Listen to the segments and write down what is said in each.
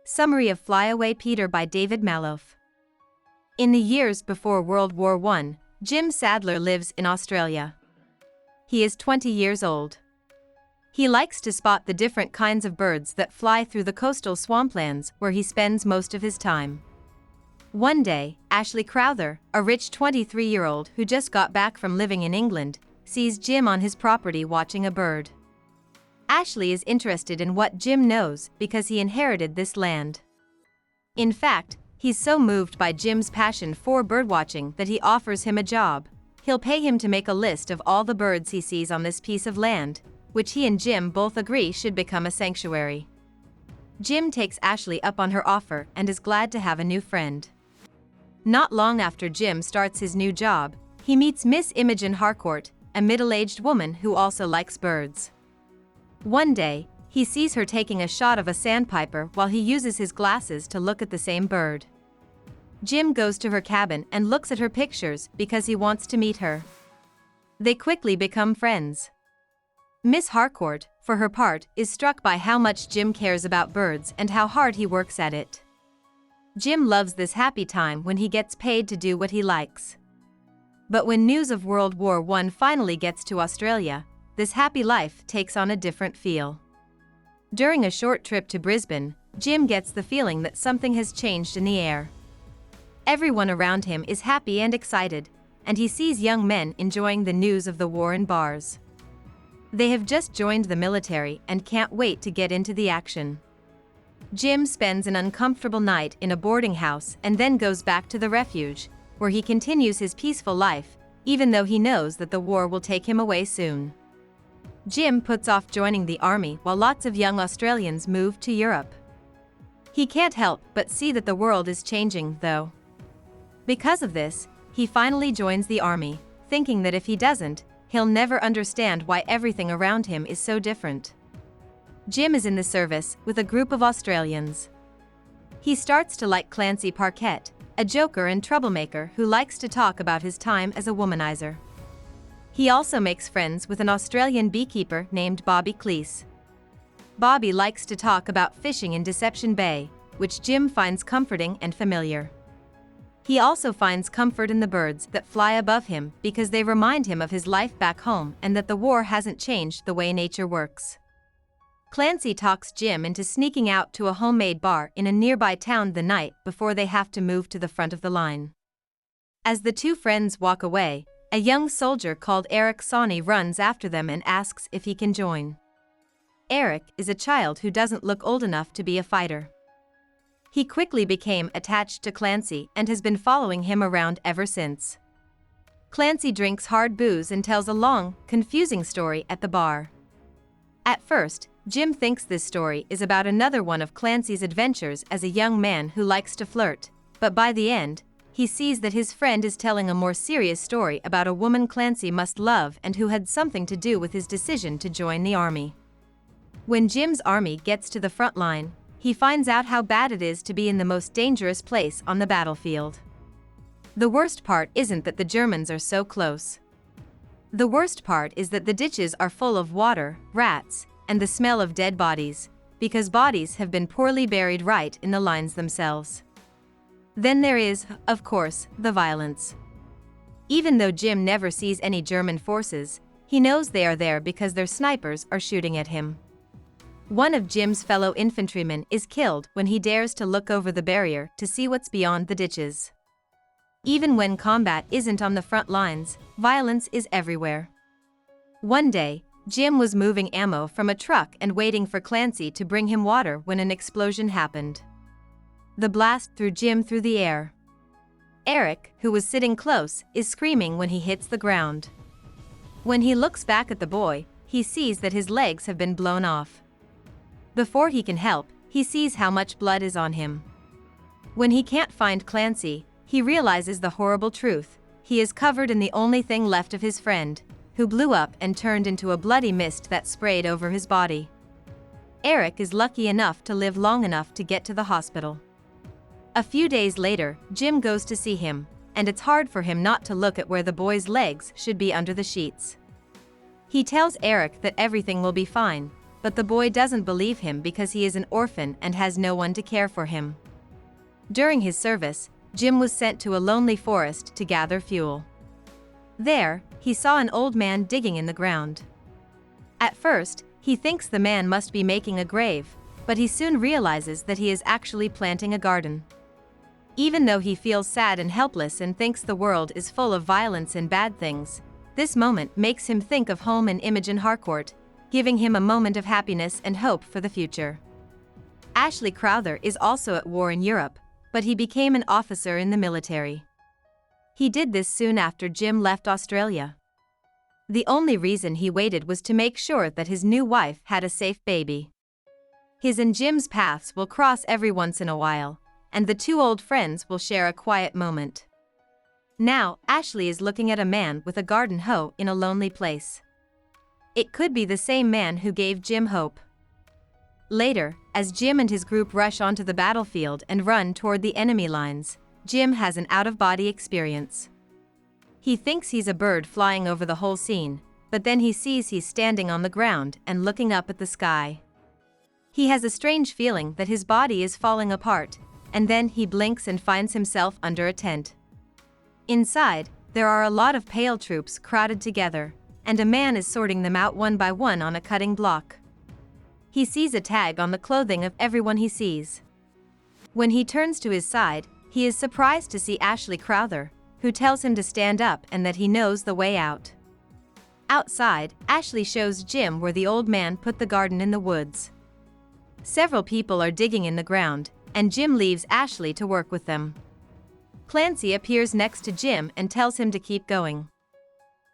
Summary of Flyaway Peter by David Malouf. In the years before World War I, Jim Saddler lives in Australia. He is 20 years old. He likes to spot the different kinds of birds that fly through the coastal swamplands where he spends most of his time. One day, Ashley Crowther, a rich 23-year-old who just got back from living in England, sees Jim on his property watching a bird. Ashley is interested in what Jim knows because he inherited this land. In fact, he's so moved by Jim's passion for birdwatching that he offers him a job. He'll pay him to make a list of all the birds he sees on this piece of land, which he and Jim both agree should become a sanctuary. Jim takes Ashley up on her offer and is glad to have a new friend. Not long after Jim starts his new job, he meets Miss Imogen Harcourt, a middle-aged woman who also likes birds. One day, he sees her taking a shot of a sandpiper while he uses his glasses to look at the same bird. Jim goes to her cabin and looks at her pictures because he wants to meet her. They quickly become friends. Miss Harcourt, for her part, is struck by how much Jim cares about birds and how hard he works at it. Jim loves this happy time when he gets paid to do what he likes. But when news of World War I finally gets to Australia, this happy life takes on a different feel. During a short trip to Brisbane, Jim gets the feeling that something has changed in the air. Everyone around him is happy and excited, and he sees young men enjoying the news of the war in bars. They have just joined the military and can't wait to get into the action. Jim spends an uncomfortable night in a boarding house and then goes back to the refuge, where he continues his peaceful life, even though he knows that the war will take him away soon. Jim puts off joining the army while lots of young Australians move to Europe. He can't help but see that the world is changing, though. Because of this, he finally joins the army, thinking that if he doesn't, he'll never understand why everything around him is so different. Jim is in the service with a group of Australians. He starts to like Clancy Parkett, a joker and troublemaker who likes to talk about his time as a womanizer. He also makes friends with an Australian beekeeper named Bobby Cleese. Bobby likes to talk about fishing in Deception Bay, which Jim finds comforting and familiar. He also finds comfort in the birds that fly above him because they remind him of his life back home and that the war hasn't changed the way nature works. Clancy talks Jim into sneaking out to a homemade bar in a nearby town the night before they have to move to the front of the line. As the two friends walk away, a young soldier called Eric Sawney runs after them and asks if he can join. Eric is a child who doesn't look old enough to be a fighter. He quickly became attached to Clancy and has been following him around ever since. Clancy drinks hard booze and tells a long, confusing story at the bar. At first, Jim thinks this story is about another one of Clancy's adventures as a young man who likes to flirt, but by the end, he sees that his friend is telling a more serious story about a woman Clancy must love and who had something to do with his decision to join the army. When Jim's army gets to the front line, he finds out how bad it is to be in the most dangerous place on the battlefield. The worst part isn't that the Germans are so close. The worst part is that the ditches are full of water, rats, and the smell of dead bodies, because bodies have been poorly buried right in the lines themselves. Then there is, of course, the violence. Even though Jim never sees any German forces, he knows they are there because their snipers are shooting at him. One of Jim's fellow infantrymen is killed when he dares to look over the barrier to see what's beyond the ditches. Even when combat isn't on the front lines, violence is everywhere. One day, Jim was moving ammo from a truck and waiting for Clancy to bring him water when an explosion happened. The blast threw Jim through the air. Eric, who was sitting close, is screaming when he hits the ground. When he looks back at the boy, he sees that his legs have been blown off. Before he can help, he sees how much blood is on him. When he can't find Clancy, he realizes the horrible truth. He is covered in the only thing left of his friend, who blew up and turned into a bloody mist that sprayed over his body. Eric is lucky enough to live long enough to get to the hospital. A few days later, Jim goes to see him, and it's hard for him not to look at where the boy's legs should be under the sheets. He tells Eric that everything will be fine, but the boy doesn't believe him because he is an orphan and has no one to care for him. During his service, Jim was sent to a lonely forest to gather fuel. There, he saw an old man digging in the ground. At first, he thinks the man must be making a grave, but he soon realizes that he is actually planting a garden. Even though he feels sad and helpless and thinks the world is full of violence and bad things, this moment makes him think of home and Imogen Harcourt, giving him a moment of happiness and hope for the future. Ashley Crowther is also at war in Europe, but he became an officer in the military. He did this soon after Jim left Australia. The only reason he waited was to make sure that his new wife had a safe baby. His and Jim's paths will cross every once in a while, and the two old friends will share a quiet moment. Now, Ashley is looking at a man with a garden hoe in a lonely place. It could be the same man who gave Jim hope. Later, as Jim and his group rush onto the battlefield and run toward the enemy lines, Jim has an out-of-body experience. He thinks he's a bird flying over the whole scene, but then he sees he's standing on the ground and looking up at the sky. He has a strange feeling that his body is falling apart, and then he blinks and finds himself under a tent. Inside, there are a lot of pale troops crowded together, and a man is sorting them out one by one on a cutting block. He sees a tag on the clothing of everyone he sees. When he turns to his side, he is surprised to see Ashley Crowther, who tells him to stand up and that he knows the way out. Outside, Ashley shows Jim where the old man put the garden in the woods. Several people are digging in the ground, and Jim leaves Ashley to work with them. Clancy appears next to Jim and tells him to keep going.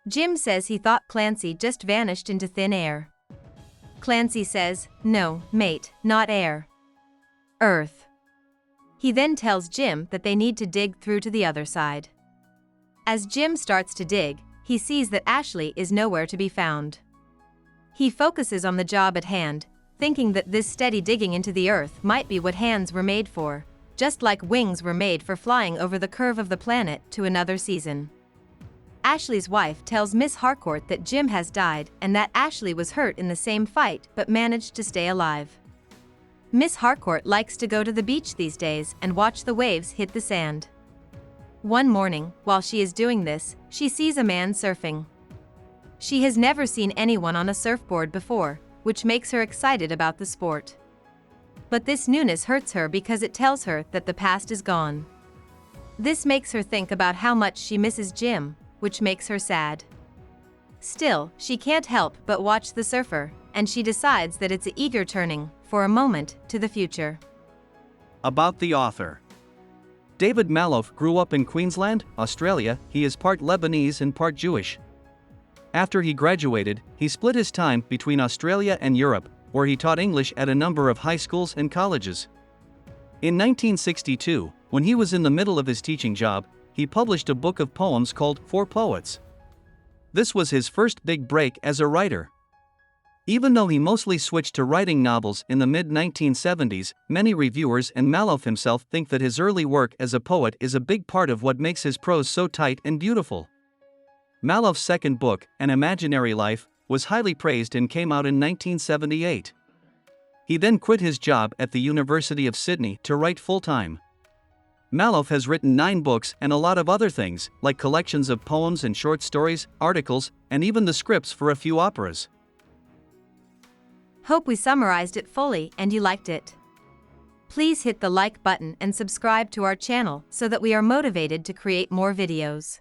Jim says he thought Clancy just vanished into thin air. Clancy says, "No, mate, not air. Earth." He then tells Jim that they need to dig through to the other side. As Jim starts to dig, he sees that Ashley is nowhere to be found. He focuses on the job at hand, thinking that this steady digging into the earth might be what hands were made for, just like wings were made for flying over the curve of the planet to another season. Ashley's wife tells Miss Harcourt that Jim has died and that Ashley was hurt in the same fight but managed to stay alive. Miss Harcourt likes to go to the beach these days and watch the waves hit the sand. One morning, while she is doing this, she sees a man surfing. She has never seen anyone on a surfboard before, which makes her excited about the sport. But this newness hurts her because it tells her that the past is gone. This makes her think about how much she misses Jim, which makes her sad. Still, she can't help but watch the surfer, and she decides that it's an eager turning, for a moment, to the future. About the author. David Malouf grew up in Queensland, Australia. He is part Lebanese and part Jewish. After he graduated, he split his time between Australia and Europe, where he taught English at a number of high schools and colleges. In 1962, when he was in the middle of his teaching job, he published a book of poems called For Poets. This was his first big break as a writer. Even though he mostly switched to writing novels in the mid-1970s, many reviewers and Malouf himself think that his early work as a poet is a big part of what makes his prose so tight and beautiful. Malouf's second book, An Imaginary Life, was highly praised and came out in 1978. He then quit his job at the University of Sydney to write full-time. Malouf has written 9 books and a lot of other things, like collections of poems and short stories, articles, and even the scripts for a few operas. Hope we summarized it fully and you liked it. Please hit the like button and subscribe to our channel so that we are motivated to create more videos.